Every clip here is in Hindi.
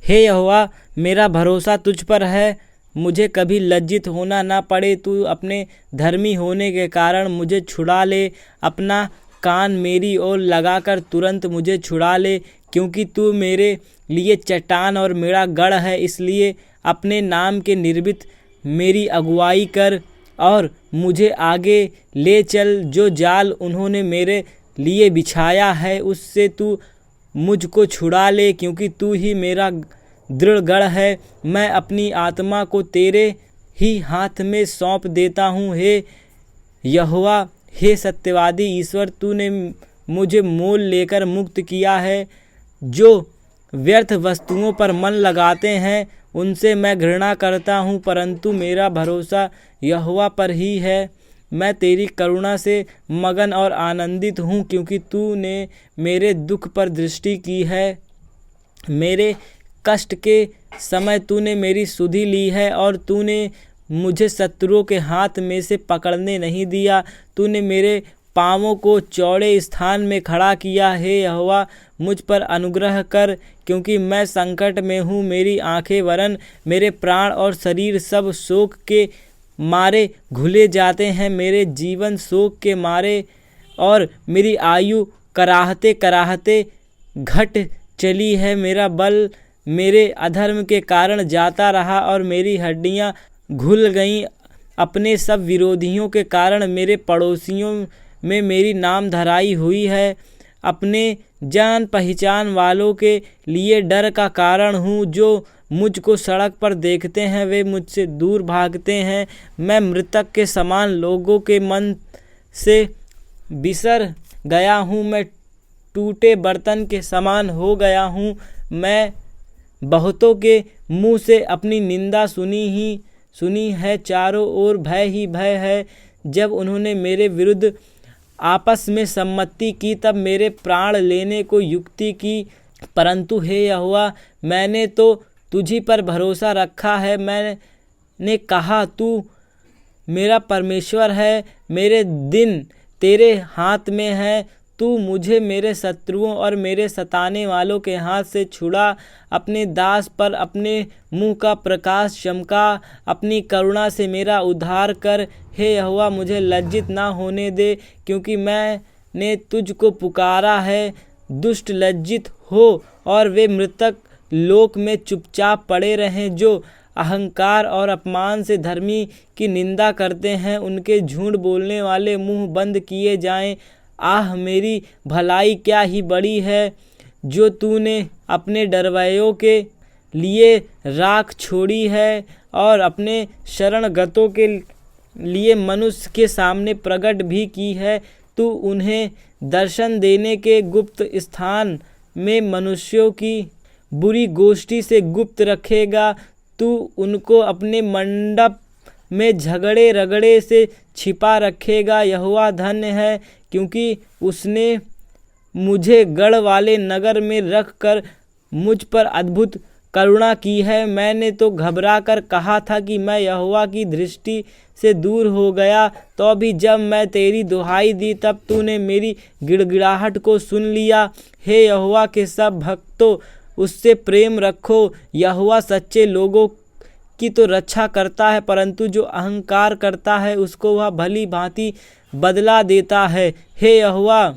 हे यहोवा, मेरा भरोसा तुझ पर है, मुझे कभी लज्जित होना ना पड़े। तू अपने धर्मी होने के कारण मुझे छुड़ा ले, अपना कान मेरी ओर लगाकर तुरंत मुझे छुड़ा ले, क्योंकि तू मेरे लिए चट्टान और मेरा गढ़ है। इसलिए अपने नाम के निमित्त मेरी अगुवाई कर और मुझे आगे ले चल। जो जाल उन्होंने मेरे लिए बिछाया है उससे तू मुझको छुड़ा ले, क्योंकि तू ही मेरा दृढ़ गढ़ है। मैं अपनी आत्मा को तेरे ही हाथ में सौंप देता हूँ। हे यहोवा, हे सत्यवादी ईश्वर, तूने मुझे मोल लेकर मुक्त किया है। जो व्यर्थ वस्तुओं पर मन लगाते हैं उनसे मैं घृणा करता हूँ, परंतु मेरा भरोसा यहोवा पर ही है। मैं तेरी करुणा से मगन और आनंदित हूँ, क्योंकि तूने मेरे दुख पर दृष्टि की है। मेरे कष्ट के समय तूने मेरी सुधि ली है और तूने मुझे शत्रुओं के हाथ में से पकड़ने नहीं दिया। तूने मेरे पाँवों को चौड़े स्थान में खड़ा किया। हे यहोवा, मुझ पर अनुग्रह कर, क्योंकि मैं संकट में हूँ। मेरी आंखें वरन मेरे प्राण और शरीर सब शोक के मारे घुले जाते हैं। मेरे जीवन शोक के मारे और मेरी आयु कराहते कराहते घट चली है। मेरा बल मेरे अधर्म के कारण जाता रहा और मेरी हड्डियां घुल गईं। अपने सब विरोधियों के कारण मेरे पड़ोसियों में मेरी नाम धराई हुई है। अपने जान पहचान वालों के लिए डर का कारण हूँ। जो मुझको सड़क पर देखते हैं वे मुझसे दूर भागते हैं। मैं मृतक के समान लोगों के मन से बिसर गया हूँ। मैं टूटे बर्तन के समान हो गया हूँ। मैं बहुतों के मुँह से अपनी निंदा सुनी है। चारों ओर भय ही भय है। जब उन्होंने मेरे विरुद्ध आपस में सम्मति की तब मेरे प्राण लेने को युक्ति की। परंतु हे यहोवा, मैंने तो तुझी पर भरोसा रखा है। मैंने कहा, तू मेरा परमेश्वर है। मेरे दिन तेरे हाथ में है। तू मुझे मेरे शत्रुओं और मेरे सताने वालों के हाथ से छुड़ा। अपने दास पर अपने मुंह का प्रकाश चमका। अपनी करुणा से मेरा उद्धार कर। हे यहोवा, मुझे लज्जित ना होने दे, क्योंकि मैंने तुझको पुकारा है। दुष्ट लज्जित हो और वे मृतक लोक में चुपचाप पड़े रहें। जो अहंकार और अपमान से धर्मी की निंदा करते हैं, उनके झूठ बोलने वाले मुंह बंद किए जाएं। आह, मेरी भलाई क्या ही बड़ी है, जो तूने अपने डरवैयों के लिए राख छोड़ी है और अपने शरणगतों के लिए मनुष्य के सामने प्रकट भी की है। तू उन्हें दर्शन देने के गुप्त स्थान में मनुष्यों की बुरी गोष्ठी से गुप्त रखेगा। तू उनको अपने मंडप में झगड़े रगड़े से छिपा रखेगा। यहोवा धन्य है, क्योंकि उसने मुझे गढ़ वाले नगर में रख कर मुझ पर अद्भुत करुणा की है। मैंने तो घबरा कर कहा था कि मैं यहोवा की दृष्टि से दूर हो गया। तो भी जब मैं तेरी दुहाई दी तब तूने मेरी गिड़गिड़ाहट को सुन लिया। हे यहोवा के सब भक्तों, उससे प्रेम रखो। यहोवा सच्चे लोगों की तो रक्षा करता है, परंतु जो अहंकार करता है उसको वह भली भांति बदला देता है। हे यहोवा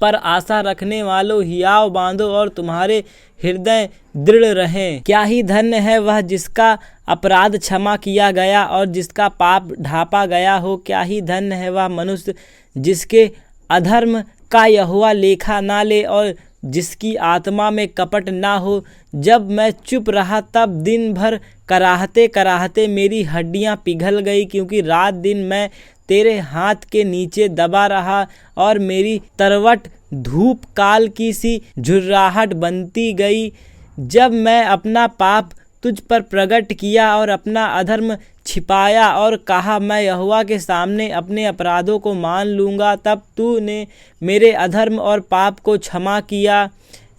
पर आशा रखने वालों, हियाव बांधो और तुम्हारे हृदय दृढ़ रहें। क्या ही धन्य है वह जिसका अपराध क्षमा किया गया और जिसका पाप ढांपा गया हो। क्या ही धन्य है वह मनुष्य जिसके अधर्म का यहोवा लेखा ना ले और जिसकी आत्मा में कपट ना हो। जब मैं चुप रहा तब दिन भर कराहते कराहते मेरी हड्डियां पिघल गई, क्योंकि रात दिन मैं तेरे हाथ के नीचे दबा रहा और मेरी तरवट धूप काल की सी झुर्राहट बनती गई। जब मैं अपना पाप तुझ पर प्रकट किया और अपना अधर्म छिपाया और कहा, मैं यहोवा के सामने अपने अपराधों को मान लूँगा, तब तूने मेरे अधर्म और पाप को क्षमा किया।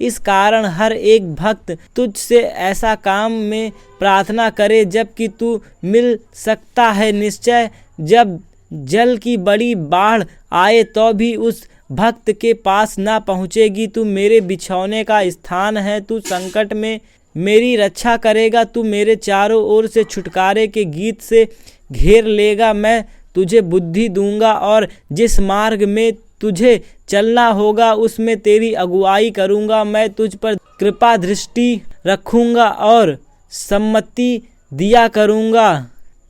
इस कारण हर एक भक्त तुझसे ऐसा काम में प्रार्थना करे जबकि तू मिल सकता है। निश्चय जब जल की बड़ी बाढ़ आए तो भी उस भक्त के पास ना पहुँचेगी। तू मेरे बिछौने का स्थान है। तू संकट में मेरी रक्षा करेगा। तू मेरे चारों ओर से छुटकारे के गीत से घेर लेगा। मैं तुझे बुद्धि दूंगा और जिस मार्ग में तुझे चलना होगा उसमें तेरी अगुवाई करूंगा। मैं तुझ पर कृपा दृष्टि रखूंगा और सम्मति दिया करूंगा।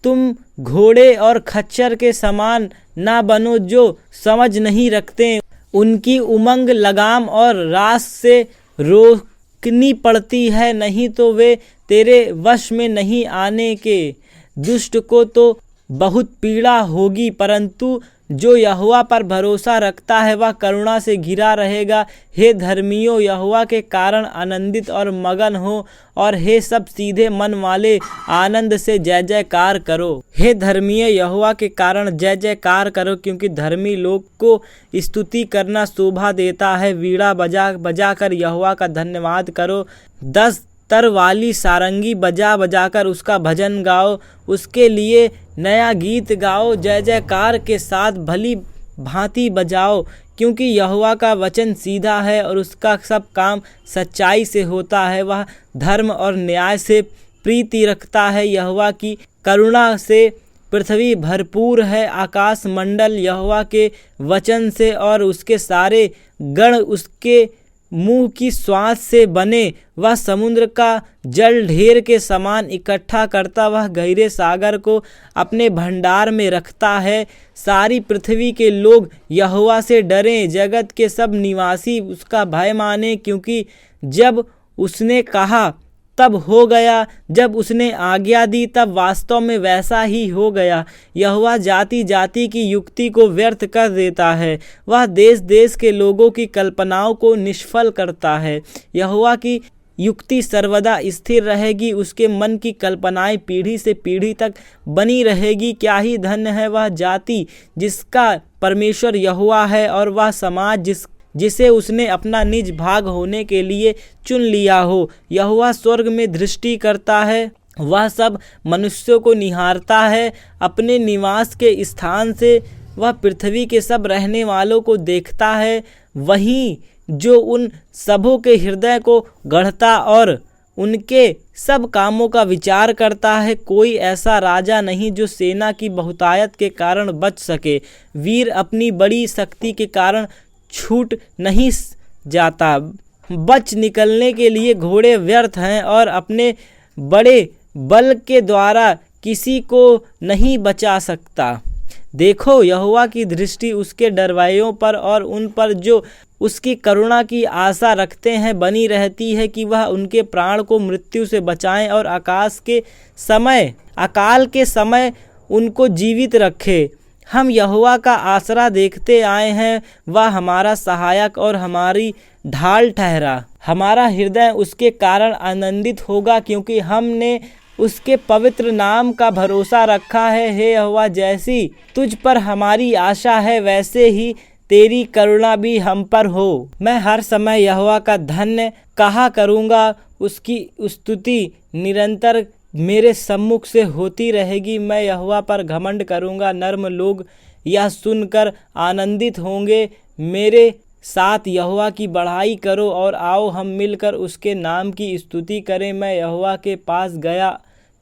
तुम घोड़े और खच्चर के समान ना बनो जो समझ नहीं रखते। उनकी उमंग लगाम और रास से रोकनी पड़ती है, नहीं तो वे तेरे वश में नहीं आने के। दुष्ट को तो बहुत पीड़ा होगी, परंतु जो यहोवा पर भरोसा रखता है वह करुणा से घिरा रहेगा। हे धर्मियों, यहोवा के कारण आनंदित और मगन हो, और हे सब सीधे मन वाले आनंद से जय जयकार करो। हे धर्मियों, यहोवा के कारण जय जयकार करो, क्योंकि धर्मी लोग को स्तुति करना शोभा देता है। वीणा बजा बजा कर यहोवा का धन्यवाद करो। 10 तर वाली सारंगी बजा बजाकर उसका भजन गाओ। उसके लिए नया गीत गाओ। जय जयकार के साथ भली भांति बजाओ, क्योंकि यहोवा का वचन सीधा है और उसका सब काम सच्चाई से होता है। वह धर्म और न्याय से प्रीति रखता है। यहोवा की करुणा से पृथ्वी भरपूर है। आकाश मंडल यहोवा के वचन से और उसके सारे गण उसके मुंह की श्वास से बने। वह समुद्र का जल ढेर के समान इकट्ठा करता, वह गहरे सागर को अपने भंडार में रखता है। सारी पृथ्वी के लोग यहोवा से डरें, जगत के सब निवासी उसका भय माने, क्योंकि जब उसने कहा तब हो गया, जब उसने आज्ञा दी तब वास्तव में वैसा ही हो गया। यहोवा जाति जाति की युक्ति को व्यर्थ कर देता है। वह देश देश के लोगों की कल्पनाओं को निष्फल करता है। यहोवा की युक्ति सर्वदा स्थिर रहेगी, उसके मन की कल्पनाएं पीढ़ी से पीढ़ी तक बनी रहेगी। क्या ही धन्य है वह जाति जिसका परमेश्वर यहोवा है, और वह समाज जिसे उसने अपना निज भाग होने के लिए चुन लिया हो। यहोवा स्वर्ग में दृष्टि करता है, वह सब मनुष्यों को निहारता है। अपने निवास के स्थान से वह पृथ्वी के सब रहने वालों को देखता है। वहीं जो उन सबों के हृदय को गढ़ता और उनके सब कामों का विचार करता है। कोई ऐसा राजा नहीं जो सेना की बहुतायत के कारण बच सके। वीर अपनी बड़ी शक्ति के कारण छूट नहीं जाता। बच निकलने के लिए घोड़े व्यर्थ हैं, और अपने बड़े बल के द्वारा किसी को नहीं बचा सकता। देखो, यहोवा की दृष्टि उसके डरवाइयों पर और उन पर जो उसकी करुणा की आशा रखते हैं बनी रहती है, कि वह उनके प्राण को मृत्यु से बचाएं और अकाल के समय उनको जीवित रखे। हम यहोवा का आसरा देखते आए हैं, वह हमारा सहायक और हमारी ढाल ठहरा। हमारा हृदय उसके कारण आनंदित होगा, क्योंकि हमने उसके पवित्र नाम का भरोसा रखा है। हे यहोवा, जैसी तुझ पर हमारी आशा है वैसे ही तेरी करुणा भी हम पर हो। मैं हर समय यहोवा का धन्य कहा करूँगा, उसकी स्तुति निरंतर मेरे सम्मुख से होती रहेगी। मैं यहोवा पर घमंड करूँगा, नर्म लोग यह सुनकर आनंदित होंगे। मेरे साथ यहोवा की बढ़ाई करो और आओ हम मिलकर उसके नाम की स्तुति करें। मैं यहोवा के पास गया,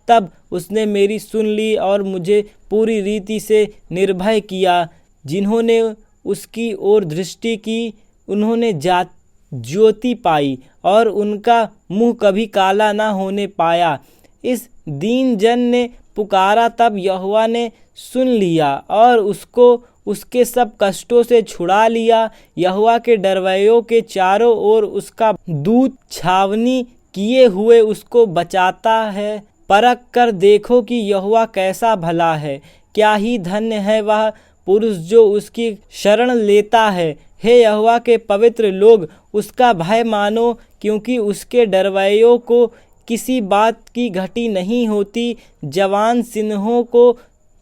तब उसने मेरी सुन ली और मुझे पूरी रीति से निर्भय किया। जिन्होंने उसकी ओर दृष्टि की उन्होंने ज्योति पाई, और उनका मुँह कभी काला न होने पाया। इस दीन जन ने पुकारा, तब यहोवा ने सुन लिया और उसको उसके सब कष्टों से छुड़ा लिया। यहोवा के डरवैयों के चारों ओर उसका दूत छावनी किए हुए उसको बचाता है। परख कर देखो कि यहोवा कैसा भला है। क्या ही धन्य है वह पुरुष जो उसकी शरण लेता है। हे यहोवा के पवित्र लोग, उसका भय मानो, क्योंकि उसके डरवैयों को किसी बात की घटी नहीं होती। जवान सिंहों को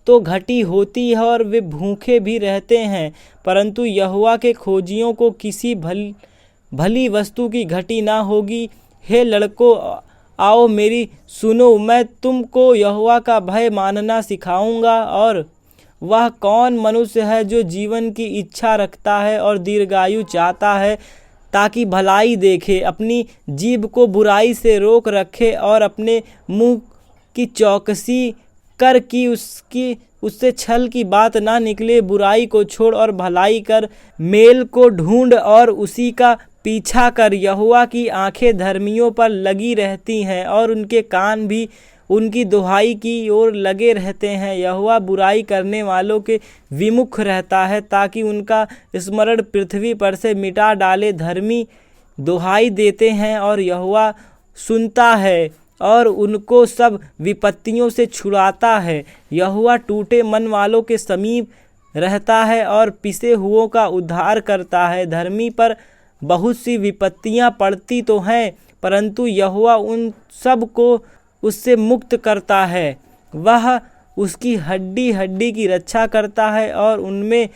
तो घटी होती है और वे भूखे भी रहते हैं, परंतु यहोवा के खोजियों को किसी भली वस्तु की घटी ना होगी। हे लड़कों, आओ मेरी सुनो, मैं तुमको यहोवा का भय मानना सिखाऊंगा। और वह कौन मनुष्य है जो जीवन की इच्छा रखता है और दीर्घायु चाहता है, ताकि भलाई देखे, अपनी जीभ को बुराई से रोक रखे और अपने मुंह की चौकसी कर कि उससे छल की बात ना निकले। बुराई को छोड़ और भलाई कर, मेल को ढूंढ और उसी का पीछा कर। यहोवा की आंखें धर्मियों पर लगी रहती हैं और उनके कान भी उनकी दुहाई की ओर लगे रहते हैं। यहोवा बुराई करने वालों के विमुख रहता है ताकि उनका स्मरण पृथ्वी पर से मिटा डाले। धर्मी दुहाई देते हैं और यहोवा सुनता है और उनको सब विपत्तियों से छुड़ाता है। यहोवा टूटे मन वालों के समीप रहता है और पिसे हुओं का उद्धार करता है। धर्मी पर बहुत सी विपत्तियां पड़ती तो हैं, परंतु यहोवा उन सब को उससे मुक्त करता है। वह उसकी हड्डी हड्डी की रक्षा करता है और उनमें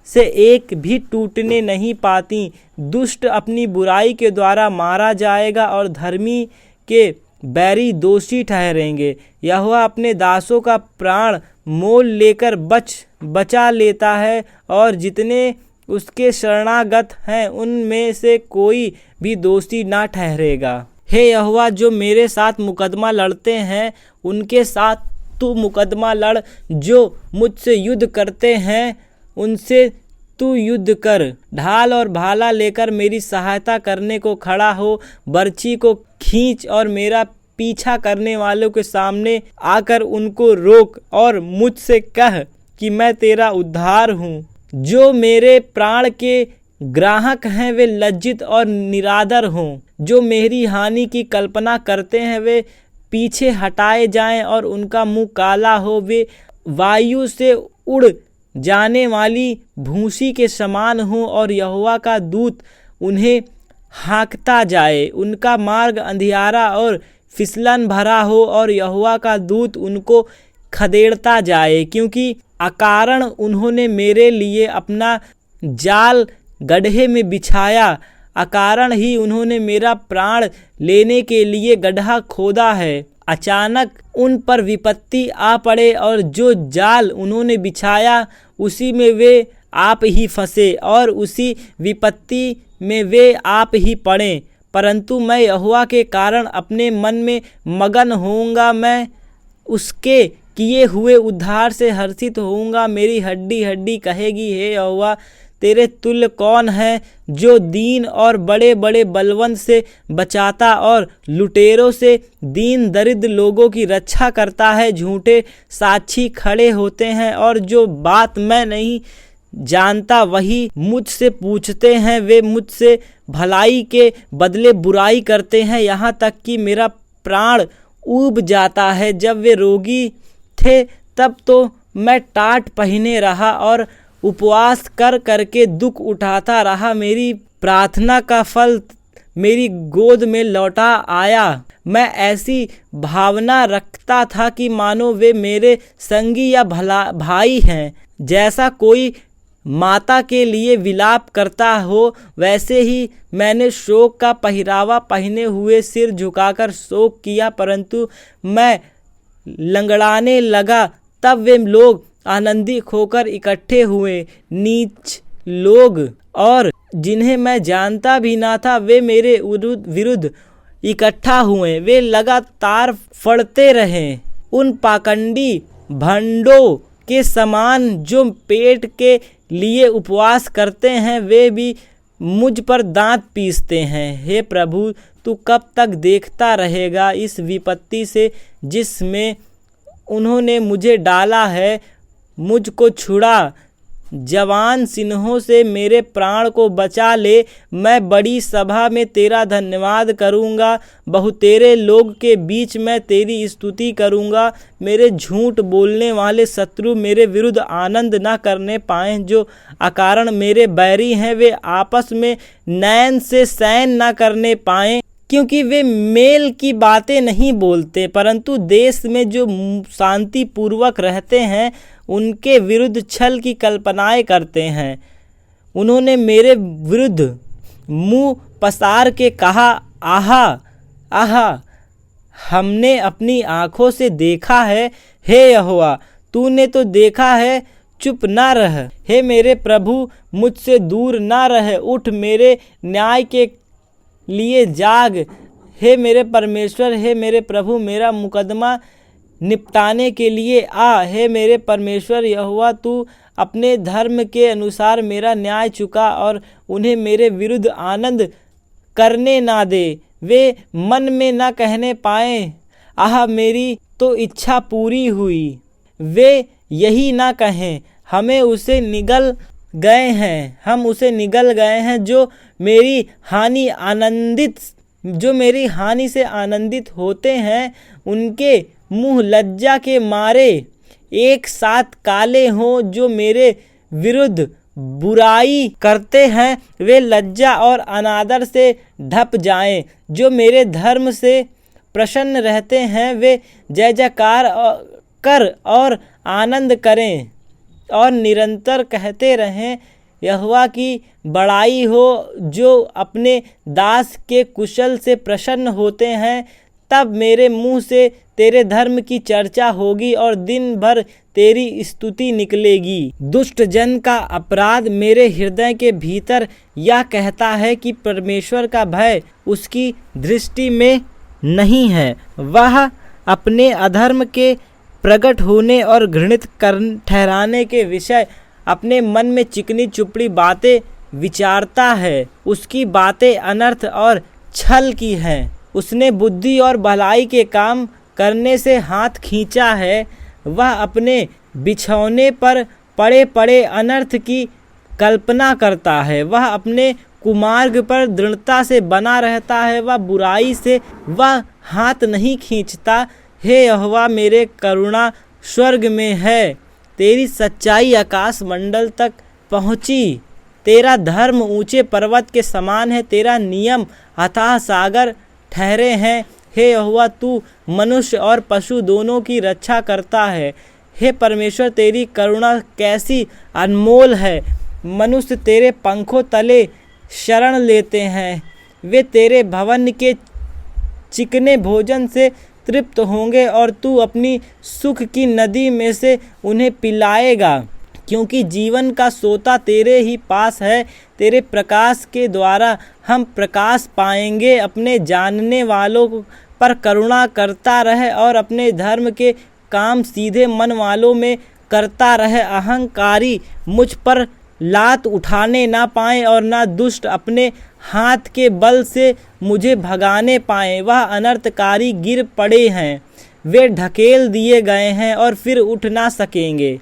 से एक भी टूटने नहीं पाती। दुष्ट अपनी बुराई के द्वारा मारा जाएगा और धर्मी के बैरी दोषी ठहरेंगे। यहोवा अपने दासों का प्राण मोल लेकर बचा लेता है और जितने उसके शरणागत हैं उनमें से कोई भी दोषी ना ठहरेगा। हे यहोवा, जो मेरे साथ मुकदमा लड़ते हैं उनके साथ तू मुकदमा लड़, जो मुझसे युद्ध करते हैं उनसे तू युद्ध कर। ढाल और भाला लेकर मेरी सहायता करने को खड़ा हो। बर्छी को खींच और मेरा पीछा करने वालों के सामने आकर उनको रोक और मुझसे कह कि मैं तेरा उद्धार हूँ। जो मेरे प्राण के ग्राहक हैं वे लज्जित और निरादर हों। जो मेरी हानि की कल्पना करते हैं वे पीछे हटाए जाएं और उनका मुंह काला हो। वे वायु से उड़ जाने वाली भूसी के समान हो और यहोवा का दूत उन्हें हाँकता जाए। उनका मार्ग अंधियारा और फिसलन भरा हो और यहोवा का दूत उनको खदेड़ता जाए, क्योंकि अकारण उन्होंने मेरे लिए अपना जाल गड्ढे में बिछाया। अकारण ही उन्होंने मेरा प्राण लेने के लिए गड्ढा खोदा है। अचानक उन पर विपत्ति आ पड़े और जो जाल उन्होंने बिछाया उसी में वे आप ही फंसे और उसी विपत्ति में वे आप ही पड़े। परंतु मैं यहोवा के कारण अपने मन में मगन होऊंगा। मैं उसके किए हुए उद्धार से हर्षित होऊंगा। मेरी हड्डी हड्डी कहेगी, हे यहोवा, तेरे तुल्य कौन है जो दीन और बड़े बड़े बलवंत से बचाता और लुटेरों से दीन दरिद्र लोगों की रक्षा करता है। झूठे साक्षी खड़े होते हैं और जो बात मैं नहीं जानता वही मुझसे पूछते हैं। वे मुझसे भलाई के बदले बुराई करते हैं, यहाँ तक कि मेरा प्राण ऊब जाता है। जब वे रोगी थे तब तो मैं टाट पहने रहा और उपवास कर करके दुख उठाता रहा। मेरी प्रार्थना का फल मेरी गोद में लौटा आया। मैं ऐसी भावना रखता था कि मानो वे मेरे संगी या भाई हैं। जैसा कोई माता के लिए विलाप करता हो वैसे ही मैंने शोक का पहरावा पहने हुए सिर झुकाकर शोक किया। परंतु मैं लंगड़ाने लगा तब वे लोग आनंदित होकर इकट्ठे हुए। नीच लोग और जिन्हें मैं जानता भी ना था वे मेरे विरुद्ध इकट्ठा हुए। वे लगातार फड़ते रहे। उन पाखंडी भंडों के समान जो पेट के लिए उपवास करते हैं वे भी मुझ पर दांत पीसते हैं। हे प्रभु, तू कब तक देखता रहेगा इस विपत्ति से जिसमें उन्होंने मुझे डाला है। मुझको छुड़ा, जवान सिन्हों से मेरे प्राण को बचा ले। मैं बड़ी सभा में तेरा धन्यवाद करूँगा। बहुतेरे लोग के बीच मैं तेरी स्तुति करूँगा। मेरे झूठ बोलने वाले शत्रु मेरे विरुद्ध आनंद न करने पाएँ। जो अकारण मेरे बैरी हैं वे आपस में नैन से शयन न करने पाएँ, क्योंकि वे मेल की बातें नहीं बोलते, परंतु देश में जो शांति पूर्वक रहते हैं उनके विरुद्ध छल की कल्पनाएं करते हैं। उन्होंने मेरे विरुद्ध मुंह पसार के कहा, आहा आहा, हमने अपनी आँखों से देखा है। हे यहोवा, तूने तो देखा है, चुप ना रह। हे मेरे प्रभु, मुझसे दूर ना रह, उठ मेरे न्याय के लिए जाग। हे मेरे परमेश्वर, हे मेरे प्रभु, मेरा मुकदमा निपटाने के लिए आ। हे मेरे परमेश्वर यहोवा, तू अपने धर्म के अनुसार मेरा न्याय चुका और उन्हें मेरे विरुद्ध आनंद करने ना दे। वे मन में न कहने पाए, आह मेरी तो इच्छा पूरी हुई। वे यही ना कहें, हमें उसे निगल गए हैं, हम उसे निगल गए हैं। जो मेरी हानि से आनंदित होते हैं, उनके मुंह लज्जा के मारे एक साथ काले हों। जो मेरे विरुद्ध बुराई करते हैं, वे लज्जा और अनादर से ढप जाएं। जो मेरे धर्म से प्रसन्न रहते हैं, वे जय जयकार कर और आनंद करें और निरंतर कहते रहें, यहोवा की बड़ाई हो। जो अपने दास के कुशल से प्रसन्न होते हैं, तब मेरे मुंह से तेरे धर्म की चर्चा होगी और दिन भर तेरी स्तुति निकलेगी। दुष्ट जन का अपराध मेरे हृदय के भीतर यह कहता है कि परमेश्वर का भय उसकी दृष्टि में नहीं है। वह अपने अधर्म के प्रकट होने और घृणित ठहराने के विषय अपने मन में चिकनी चुपड़ी बातें विचारता है। उसकी बातें अनर्थ और छल की हैं। उसने बुद्धि और भलाई के काम करने से हाथ खींचा है। वह अपने बिछौने पर पड़े पड़े अनर्थ की कल्पना करता है। वह अपने कुमार्ग पर दृढ़ता से बना रहता है। वह बुराई से वह हाथ नहीं खींचता। हे यहोवा, मेरे करुणा स्वर्ग में है, तेरी सच्चाई आकाश मंडल तक पहुँची। तेरा धर्म ऊंचे पर्वत के समान है, तेरा नियम अथाह सागर ठहरे हैं। हे यहोवा, तू मनुष्य और पशु दोनों की रक्षा करता है। हे परमेश्वर, तेरी करुणा कैसी अनमोल है। मनुष्य तेरे पंखों तले शरण लेते हैं। वे तेरे भवन के चिकने भोजन से तृप्त होंगे और तू अपनी सुख की नदी में से उन्हें पिलाएगा। क्योंकि जीवन का सोता तेरे ही पास है, तेरे प्रकाश के द्वारा हम प्रकाश पाएंगे। अपने जानने वालों पर करुणा करता रहे और अपने धर्म के काम सीधे मन वालों में करता रहे। अहंकारी मुझ पर लात उठाने ना पाए और ना दुष्ट अपने हाथ के बल से मुझे भगाने पाए। वह अनर्थकारी गिर पड़े हैं, वे ढकेल दिए गए हैं और फिर उठ ना सकेंगे।